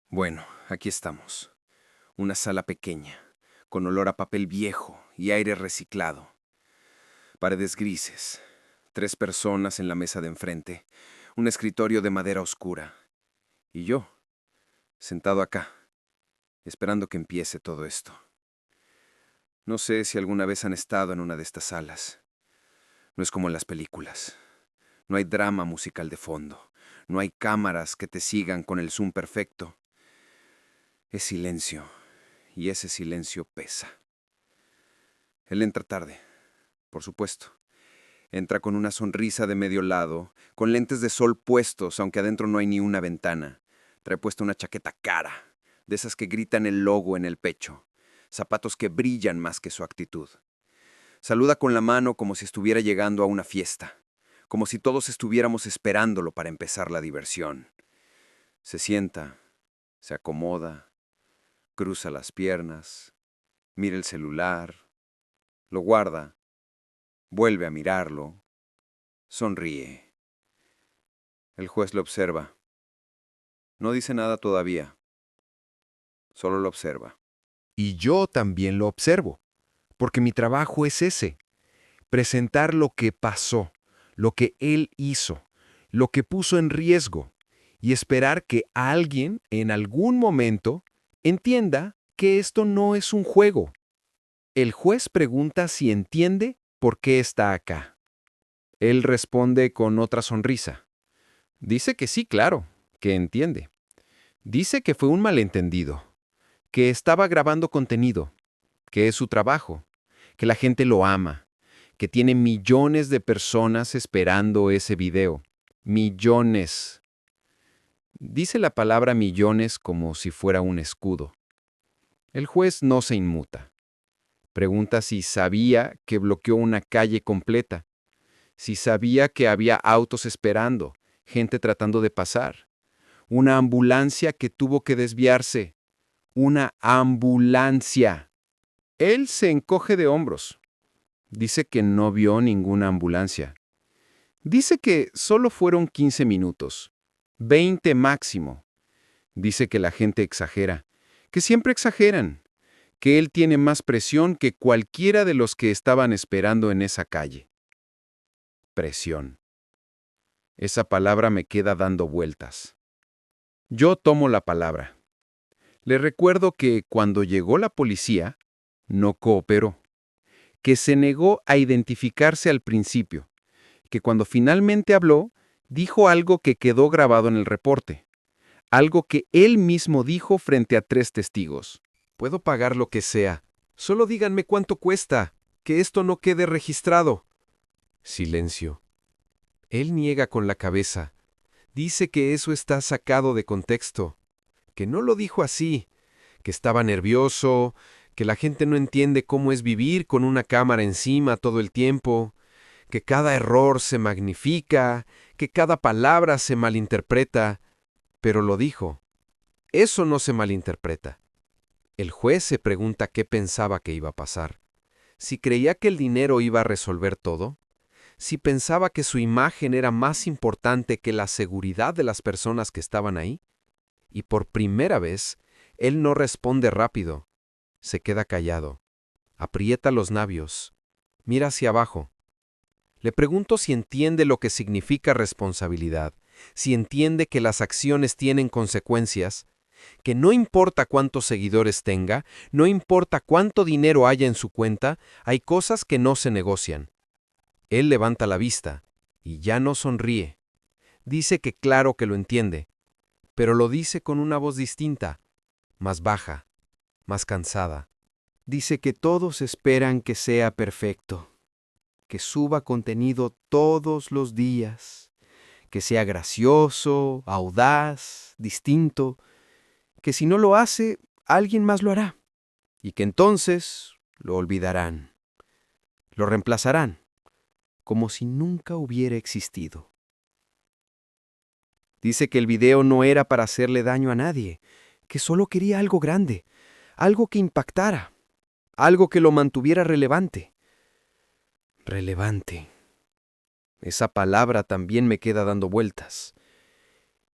Bueno, aquí estamos. Una sala pequeña, con olor a papel viejo y aire reciclado. Paredes grises. 3 personas en la mesa de enfrente. Un escritorio de madera oscura. Y yo, sentado acá, esperando que empiece todo esto. No sé si alguna vez han estado en una de estas salas. No es como en las películas. No hay drama musical de fondo. No hay cámaras que te sigan con el zoom perfecto. Es silencio, y ese silencio pesa. Él entra tarde, por supuesto. Entra con una sonrisa de medio lado, con lentes de sol puestos, aunque adentro no hay ni una ventana. Trae puesta una chaqueta cara, de esas que gritan el logo en el pecho. Zapatos que brillan más que su actitud. Saluda con la mano como si estuviera llegando a una fiesta, como si todos estuviéramos esperándolo para empezar la diversión. Se sienta, se acomoda, cruza las piernas, mira el celular, lo guarda, vuelve a mirarlo, sonríe. El juez lo observa. No dice nada todavía, solo lo observa. Y yo también lo observo, porque mi trabajo es ese, presentar lo que pasó, lo que él hizo, lo que puso en riesgo, y esperar que alguien en algún momento entienda que esto no es un juego. El juez pregunta si entiende por qué está acá. Él responde con otra sonrisa. Dice que sí, claro, que entiende. Dice que fue un malentendido, que estaba grabando contenido, que es su trabajo, que la gente lo ama, que tiene millones de personas esperando ese video. Millones. Dice la palabra millones como si fuera un escudo. El juez no se inmuta. Pregunta si sabía que bloqueó una calle completa, si sabía que había autos esperando, gente tratando de pasar, una ambulancia que tuvo que desviarse, una ambulancia. Él se encoge de hombros. Dice que no vio ninguna ambulancia. Dice que solo fueron 15 minutos, 20 máximo. Dice que la gente exagera, que siempre exageran, que él tiene más presión que cualquiera de los que estaban esperando en esa calle. Presión. Esa palabra me queda dando vueltas. Yo tomo la palabra. Le recuerdo que cuando llegó la policía, no cooperó, que se negó a identificarse al principio, que cuando finalmente habló, dijo algo que quedó grabado en el reporte, algo que él mismo dijo frente a 3 testigos. Puedo pagar lo que sea, solo díganme cuánto cuesta, que esto no quede registrado. Silencio. Él niega con la cabeza. Dice que eso está sacado de contexto, que no lo dijo así, que estaba nervioso, que la gente no entiende cómo es vivir con una cámara encima todo el tiempo, que cada error se magnifica, que cada palabra se malinterpreta, pero lo dijo. Eso no se malinterpreta. El juez se pregunta qué pensaba que iba a pasar. Si creía que el dinero iba a resolver todo, si pensaba que su imagen era más importante que la seguridad de las personas que estaban ahí. Y por primera vez, él no responde rápido. Se queda callado. Aprieta los labios. Mira hacia abajo. Le pregunto si entiende lo que significa responsabilidad, si entiende que las acciones tienen consecuencias, que no importa cuántos seguidores tenga, no importa cuánto dinero haya en su cuenta, hay cosas que no se negocian. Él levanta la vista y ya no sonríe. Dice que claro que lo entiende, pero lo dice con una voz distinta, más baja, más cansada. Dice que todos esperan que sea perfecto, que suba contenido todos los días, que sea gracioso, audaz, distinto, que si no lo hace, alguien más lo hará, y que entonces lo olvidarán, lo reemplazarán, como si nunca hubiera existido. Dice que el video no era para hacerle daño a nadie, que solo quería algo grande, algo que impactara, algo que lo mantuviera relevante. Relevante. Esa palabra también me queda dando vueltas.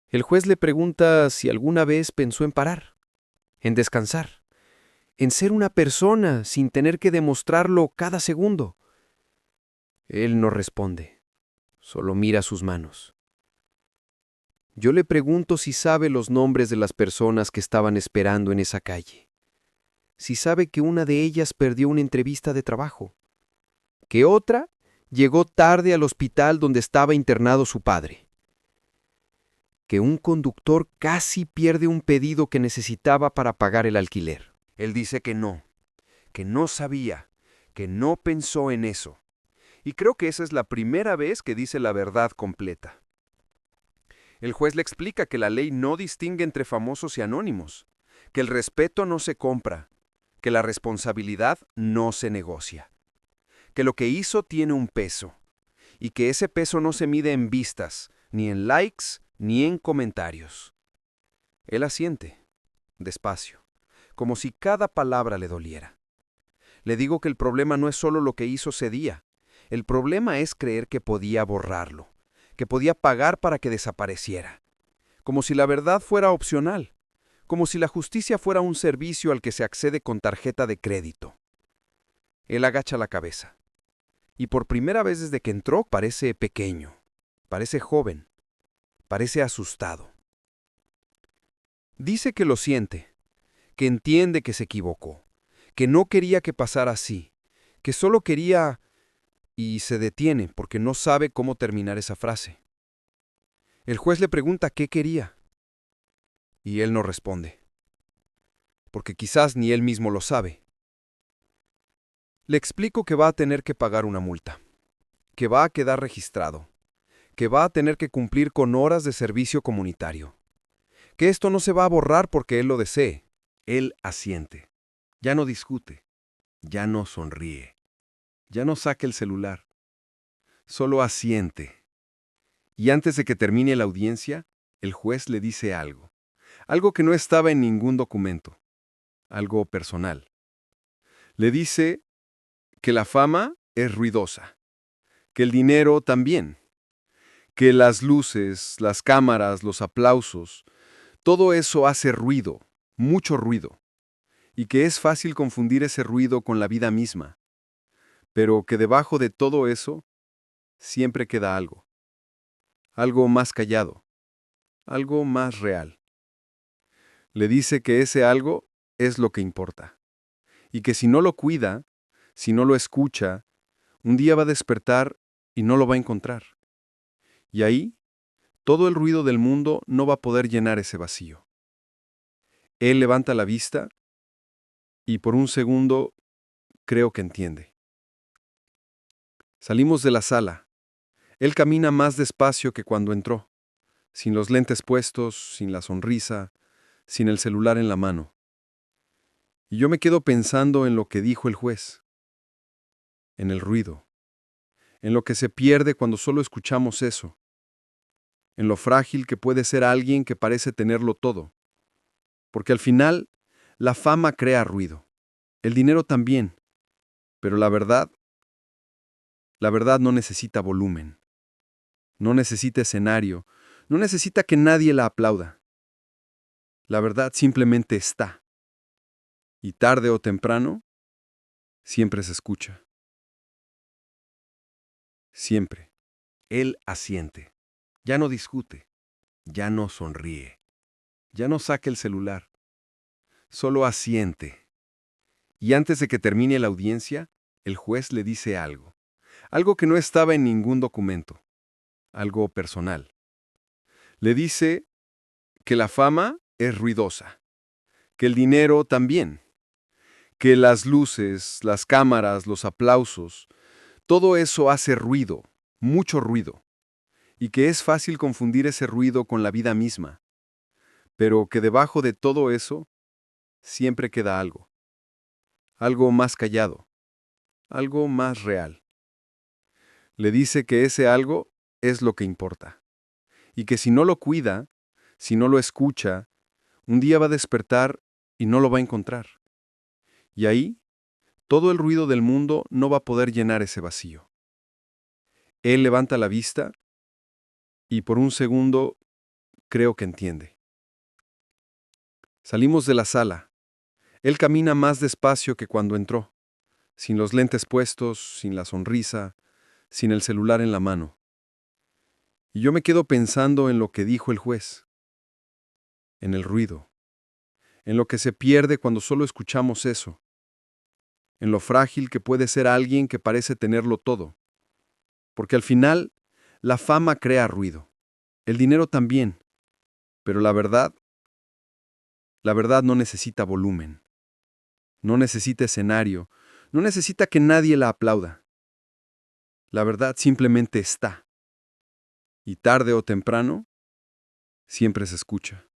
El juez le pregunta si alguna vez pensó en parar, en descansar, en ser una persona sin tener que demostrarlo cada segundo. Él no responde, solo mira sus manos. Yo le pregunto si sabe los nombres de las personas que estaban esperando en esa calle, si sabe que una de ellas perdió una entrevista de trabajo, que otra llegó tarde al hospital donde estaba internado su padre, que un conductor casi pierde un pedido que necesitaba para pagar el alquiler. Él dice que no sabía, que no pensó en eso. Y creo que esa es la primera vez que dice la verdad completa. El juez le explica que la ley no distingue entre famosos y anónimos, que el respeto no se compra, que la responsabilidad no se negocia, que lo que hizo tiene un peso, y que ese peso no se mide en vistas, ni en likes, ni en comentarios. Él asiente, despacio, como si cada palabra le doliera. Le digo que el problema no es solo lo que hizo ese día, el problema es creer que podía borrarlo, que podía pagar para que desapareciera, como si la verdad fuera opcional, como si la justicia fuera un servicio al que se accede con tarjeta de crédito. Él agacha la cabeza, y por primera vez desde que entró parece pequeño, parece joven, parece asustado. Dice que lo siente, que entiende que se equivocó, que no quería que pasara así, que solo quería... y se detiene porque no sabe cómo terminar esa frase. El juez le pregunta qué quería, y él no responde, porque quizás ni él mismo lo sabe. Le explico que va a tener que pagar una multa, que va a quedar registrado, que va a tener que cumplir con horas de servicio comunitario, que esto no se va a borrar porque él lo desee. Él asiente, ya no discute, ya no sonríe, ya no saca el celular, solo asiente. Y antes de que termine la audiencia, el juez le dice algo que no estaba en ningún documento, algo personal. Le dice que la fama es ruidosa, que el dinero también, que las luces, las cámaras, los aplausos, todo eso hace ruido, mucho ruido, y que es fácil confundir ese ruido con la vida misma, pero que debajo de todo eso siempre queda algo más callado, algo más real. Le dice que ese algo es lo que importa, y que si no lo cuida, si no lo escucha, un día va a despertar y no lo va a encontrar. Y ahí, todo el ruido del mundo no va a poder llenar ese vacío. Él levanta la vista y por un segundo creo que entiende. Salimos de la sala. Él camina más despacio que cuando entró, sin los lentes puestos, sin la sonrisa, sin el celular en la mano. Y yo me quedo pensando en lo que dijo el juez, en el ruido, en lo que se pierde cuando solo escuchamos eso, en lo frágil que puede ser alguien que parece tenerlo todo. Porque al final, la fama crea ruido, el dinero también, pero la verdad no necesita volumen, no necesita escenario, no necesita que nadie la aplauda. La verdad simplemente está, y tarde o temprano, siempre se escucha. Siempre. Él asiente, ya no discute, ya no sonríe, ya no saca el celular, solo asiente. Y antes de que termine la audiencia, el juez le dice algo que no estaba en ningún documento, algo personal. Le dice que la fama es ruidosa, que el dinero también, que las luces, las cámaras, los aplausos, todo eso hace ruido, mucho ruido, y que es fácil confundir ese ruido con la vida misma, pero que debajo de todo eso siempre queda algo más callado, algo más real. Le dice que ese algo es lo que importa, y que si no lo cuida, si no lo escucha, un día va a despertar y no lo va a encontrar. Y ahí, todo el ruido del mundo no va a poder llenar ese vacío. Él levanta la vista y por un segundo Creo que entiende. Salimos de la sala. Él camina más despacio que cuando entró, sin los lentes puestos, sin la sonrisa, sin el celular en la mano. Y yo me quedo pensando en lo que dijo el juez, en el ruido, en lo que se pierde cuando solo escuchamos eso, en lo frágil que puede ser alguien que parece tenerlo todo. Porque al final, la fama crea ruido, el dinero también, pero la verdad no necesita volumen, no necesita escenario, no necesita que nadie la aplauda. La verdad simplemente está. Y tarde o temprano, siempre se escucha.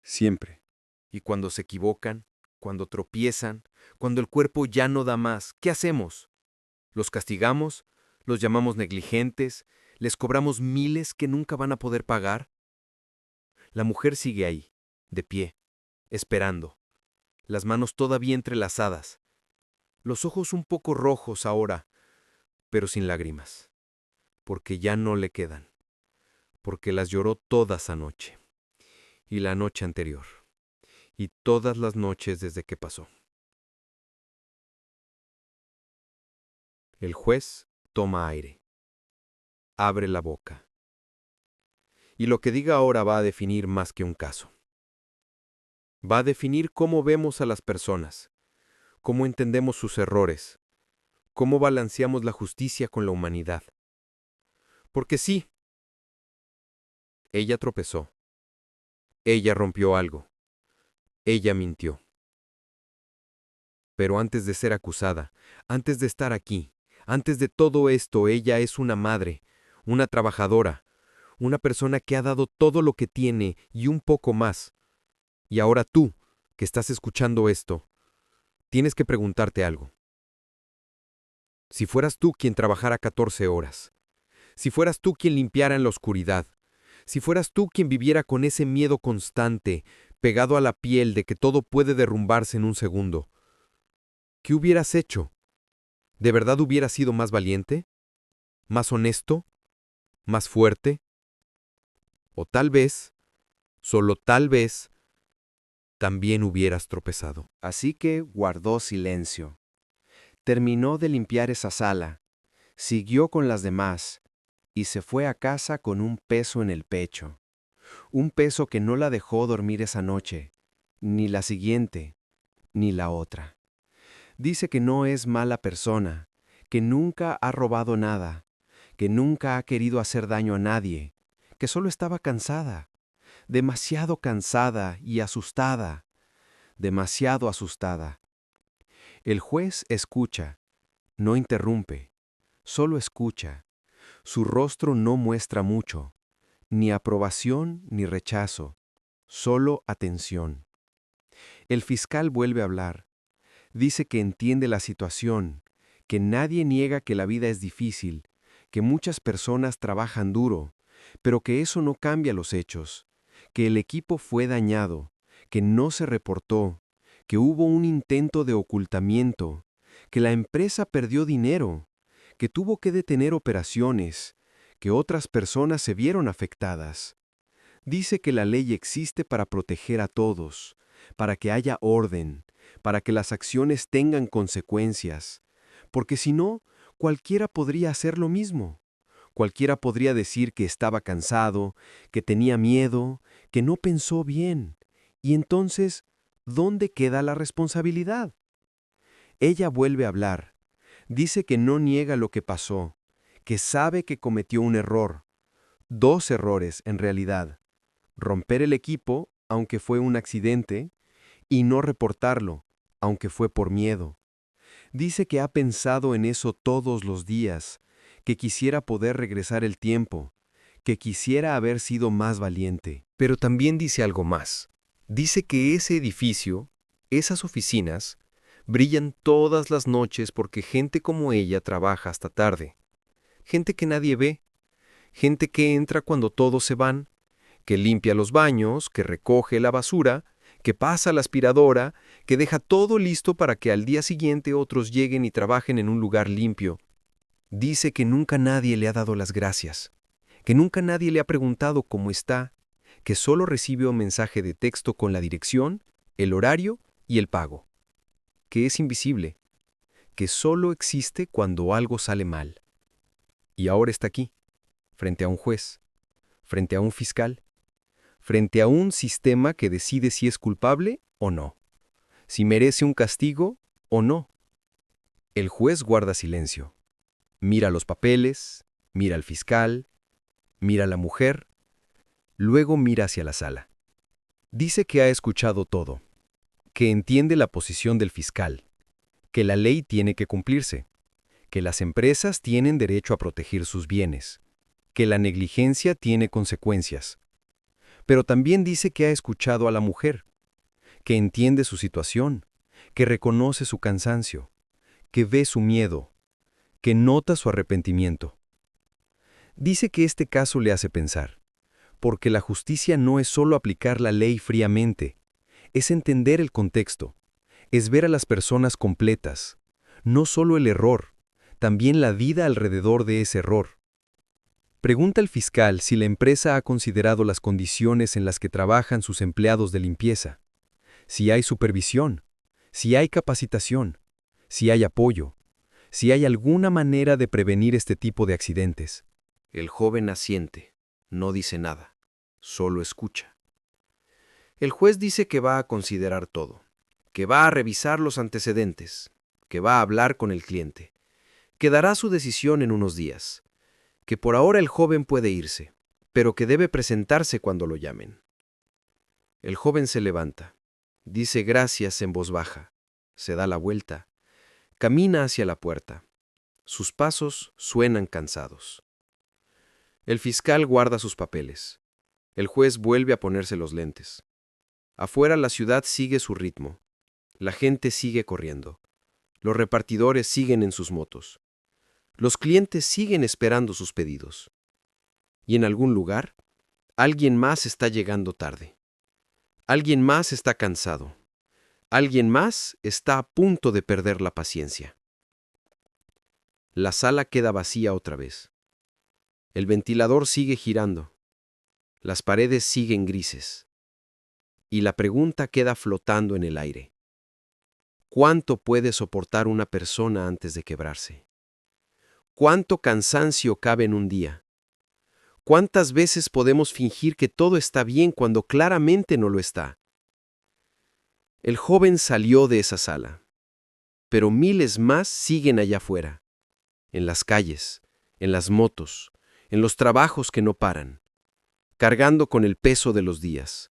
Siempre. Y cuando se equivocan, cuando tropiezan, cuando el cuerpo ya no da más, ¿qué hacemos? ¿Los castigamos? ¿Los llamamos negligentes? ¿Les cobramos miles que nunca van a poder pagar? La mujer sigue ahí, de pie, esperando, las manos todavía entrelazadas, los ojos un poco rojos ahora, pero sin lágrimas, porque ya no le quedan, porque las lloró todas anoche, y la noche anterior, y todas las noches desde que pasó. El juez toma aire, abre la boca, y lo que diga ahora va a definir más que un caso. Va a definir cómo vemos a las personas, cómo entendemos sus errores, cómo balanceamos la justicia con la humanidad. Porque sí, ella tropezó, ella rompió algo, ella mintió. Pero antes de ser acusada, antes de estar aquí, antes de todo esto, ella es una madre, una trabajadora, una persona que ha dado todo lo que tiene y un poco más. Y ahora tú, que estás escuchando esto, tienes que preguntarte algo. Si fueras tú quien trabajara 14 horas, si fueras tú quien limpiara en la oscuridad, si fueras tú quien viviera con ese miedo constante, pegado a la piel de que todo puede derrumbarse en un segundo, ¿qué hubieras hecho? ¿De verdad hubieras sido más valiente? ¿Más honesto? ¿Más fuerte? O tal vez, solo tal vez, también hubieras tropezado. Así que guardó silencio. Terminó de limpiar esa sala, siguió con las demás y se fue a casa con un peso en el pecho. Un peso que no la dejó dormir esa noche, ni la siguiente, ni la otra. Dice que no es mala persona, que nunca ha robado nada, que nunca ha querido hacer daño a nadie, que solo estaba cansada, demasiado cansada y asustada, demasiado asustada. El juez escucha, no interrumpe, solo escucha. Su rostro no muestra mucho, ni aprobación ni rechazo, solo atención. El fiscal vuelve a hablar. Dice que entiende la situación, que nadie niega que la vida es difícil, que muchas personas trabajan duro, pero que eso no cambia los hechos, que el equipo fue dañado, que no se reportó, que hubo un intento de ocultamiento, que la empresa perdió dinero, que tuvo que detener operaciones, que otras personas se vieron afectadas. Dice que la ley existe para proteger a todos, para que haya orden, para que las acciones tengan consecuencias, porque si no, cualquiera podría hacer lo mismo. Cualquiera podría decir que estaba cansado, que tenía miedo, que no pensó bien. Y entonces, ¿dónde queda la responsabilidad? Ella vuelve a hablar. Dice que no niega lo que pasó, que sabe que cometió un error. 2 errores, en realidad. Romper el equipo, aunque fue un accidente, y no reportarlo, aunque fue por miedo. Dice que ha pensado en eso todos los días, que quisiera poder regresar el tiempo, que quisiera haber sido más valiente. Pero también dice algo más. Dice que ese edificio, esas oficinas, brillan todas las noches porque gente como ella trabaja hasta tarde. Gente que nadie ve, gente que entra cuando todos se van, que limpia los baños, que recoge la basura, que pasa la aspiradora, que deja todo listo para que al día siguiente otros lleguen y trabajen en un lugar limpio. Dice que nunca nadie le ha dado las gracias, que nunca nadie le ha preguntado cómo está, que solo recibe un mensaje de texto con la dirección, el horario y el pago, que es invisible, que solo existe cuando algo sale mal. Y ahora está aquí, frente a un juez, frente a un fiscal, frente a un sistema que decide si es culpable o no, si merece un castigo o no. El juez guarda silencio. Mira los papeles, mira al fiscal, mira a la mujer, luego mira hacia la sala. Dice que ha escuchado todo, que entiende la posición del fiscal, que la ley tiene que cumplirse, que las empresas tienen derecho a proteger sus bienes, que la negligencia tiene consecuencias. Pero también dice que ha escuchado a la mujer, que entiende su situación, que reconoce su cansancio, que ve su miedo, que nota su arrepentimiento. Dice que este caso le hace pensar, porque la justicia no es solo aplicar la ley fríamente, es entender el contexto, es ver a las personas completas, no solo el error, también la vida alrededor de ese error. Pregunta al fiscal si la empresa ha considerado las condiciones en las que trabajan sus empleados de limpieza, si hay supervisión, si hay capacitación, si hay apoyo, si hay alguna manera de prevenir este tipo de accidentes. El joven asiente, no dice nada, solo escucha. El juez dice que va a considerar todo, que va a revisar los antecedentes, que va a hablar con el cliente, que dará su decisión en unos días, que por ahora el joven puede irse, pero que debe presentarse cuando lo llamen. El joven se levanta, dice gracias en voz baja, se da la vuelta, camina hacia la puerta. Sus pasos suenan cansados. El fiscal guarda sus papeles. El juez vuelve a ponerse los lentes. Afuera la ciudad sigue su ritmo. La gente sigue corriendo. Los repartidores siguen en sus motos. Los clientes siguen esperando sus pedidos. Y en algún lugar, alguien más está llegando tarde. Alguien más está cansado. Alguien más está a punto de perder la paciencia. La sala queda vacía otra vez. El ventilador sigue girando. Las paredes siguen grises. Y la pregunta queda flotando en el aire. ¿Cuánto puede soportar una persona antes de quebrarse? ¿Cuánto cansancio cabe en un día? ¿Cuántas veces podemos fingir que todo está bien cuando claramente no lo está? El joven salió de esa sala, pero miles más siguen allá afuera, en las calles, en las motos, en los trabajos que no paran, cargando con el peso de los días,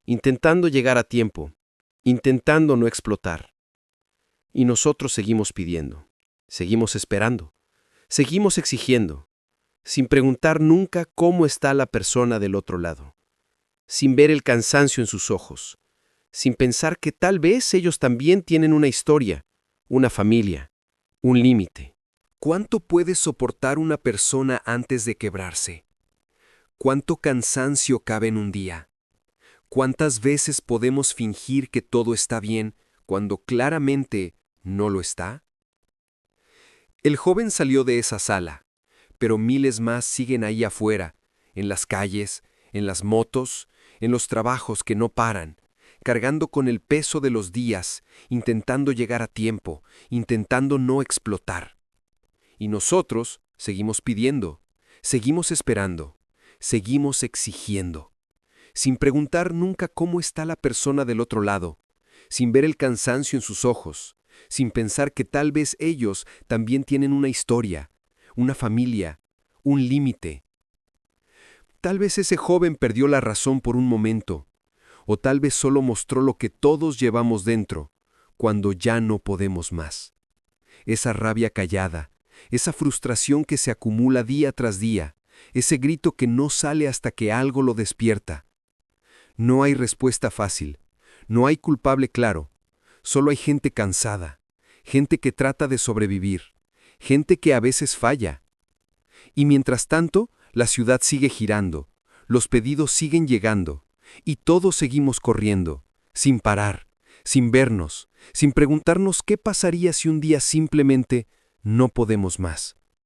intentando llegar a tiempo, intentando no explotar. Y nosotros seguimos pidiendo, seguimos esperando, seguimos exigiendo, sin preguntar nunca cómo está la persona del otro lado, sin ver el cansancio en sus ojos, sin pensar que tal vez ellos también tienen una historia, una familia, un límite. ¿Cuánto puede soportar una persona antes de quebrarse? ¿Cuánto cansancio cabe en un día? ¿Cuántas veces podemos fingir que todo está bien cuando claramente no lo está? El joven salió de esa sala, pero miles más siguen ahí afuera, en las calles, en las motos, en los trabajos que no paran, cargando con el peso de los días, intentando llegar a tiempo, intentando no explotar. Y nosotros seguimos pidiendo, seguimos esperando, seguimos exigiendo, sin preguntar nunca cómo está la persona del otro lado, sin ver el cansancio en sus ojos, sin pensar que tal vez ellos también tienen una historia, una familia, un límite. Tal vez ese joven perdió la razón por un momento, o tal vez solo mostró lo que todos llevamos dentro, cuando ya no podemos más. Esa rabia callada, esa frustración que se acumula día tras día, ese grito que no sale hasta que algo lo despierta. No hay respuesta fácil, no hay culpable claro, solo hay gente cansada, gente que trata de sobrevivir, gente que a veces falla. Y mientras tanto, la ciudad sigue girando, los pedidos siguen llegando, y todos seguimos corriendo, sin parar, sin vernos, sin preguntarnos qué pasaría si un día simplemente no podemos más.